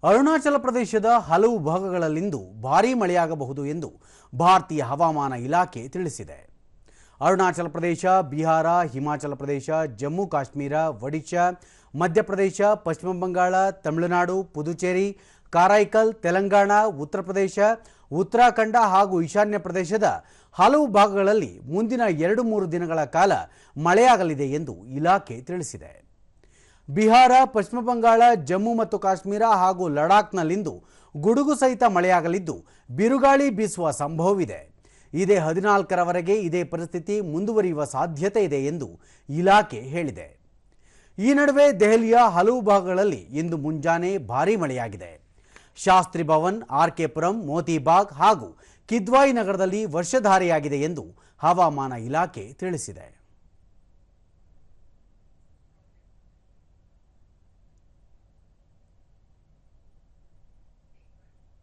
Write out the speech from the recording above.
ಅರುಣಾಚಲ ಪ್ರದೇಶದ ಹಲವು ಭಾಗಗಳಲ್ಲಿಂದು ಭಾರೀ ಮಳೆಯಾಗಬಹುದು ಎಂದು ಭಾರತೀಯ ಹವಾಮಾನ ಇಲಾಖೆ ತಿಳಿಸಿದೆ. ಅರುಣಾಚಲ ಪ್ರದೇಶ, ಬಿಹಾರ, ಹಿಮಾಚಲ ಪ್ರದೇಶ, ಜಮ್ಮು ಕಾಶ್ಮೀರ, ಒಡಿಶಾ, ಮಧ್ಯಪ್ರದೇಶ, ಪಶ್ಚಿಮ ಬಂಗಾಳ, ತಮಿಳುನಾಡು, ಪುದುಚೇರಿ, ಕಾರೈಕಲ್, ತೆಲಂಗಾಣ, ಉತ್ತರ ಪ್ರದೇಶ, ಉತ್ತರಾಖಂಡ ಹಾಗೂ ಈಶಾನ್ಯ ಪ್ರದೇಶದ ಹಲವು ಭಾಗಗಳಲ್ಲಿ ಮುಂದಿನ 2-3 ದಿನಗಳ ಕಾಲ ಮಳೆಯಾಗಲಿದೆ ಎಂದು ಇಲಾಖೆ ತಿಳಿಸಿದೆ. ಬಿಹಾರ, ಪಶ್ಚಿಮ ಬಂಗಾಳ, ಜಮ್ಮು ಮತ್ತು ಕಾಶ್ಮೀರ ಹಾಗೂ ಲಡಾಖ್ನಲ್ಲಿಂದು ಗುಡುಗು ಸಹಿತ ಮಳೆಯಾಗಲಿದ್ದು ಬಿರುಗಾಳಿ ಬೀಸುವ ಸಂಭವವಿದೆ. ಇದೇ 14ರವರೆಗೆ ಇದೇ ಪರಿಸ್ಥಿತಿ ಮುಂದುವರಿಯುವ ಸಾಧ್ಯತೆ ಇದೆ ಎಂದು ಇಲಾಖೆ ಹೇಳಿದೆ. ಈ ನಡುವೆ ದೆಹಲಿಯ ಹಲವು ಭಾಗಗಳಲ್ಲಿ ಇಂದು ಮುಂಜಾನೆ ಭಾರೀ ಮಳೆಯಾಗಿದೆ. ಶಾಸ್ತ್ರಿ ಭವನ್, ಆರ್ಕೆ ಪುರಂ, ಮೋತಿಬಾಗ್ ಹಾಗೂ ಕಿದ್ವಾಯಿ ನಗರದಲ್ಲಿ ವರ್ಷಧಾರೆಯಾಗಿದೆ ಎಂದು ಹವಾಮಾನ ಇಲಾಖೆ ತಿಳಿಸಿದೆ.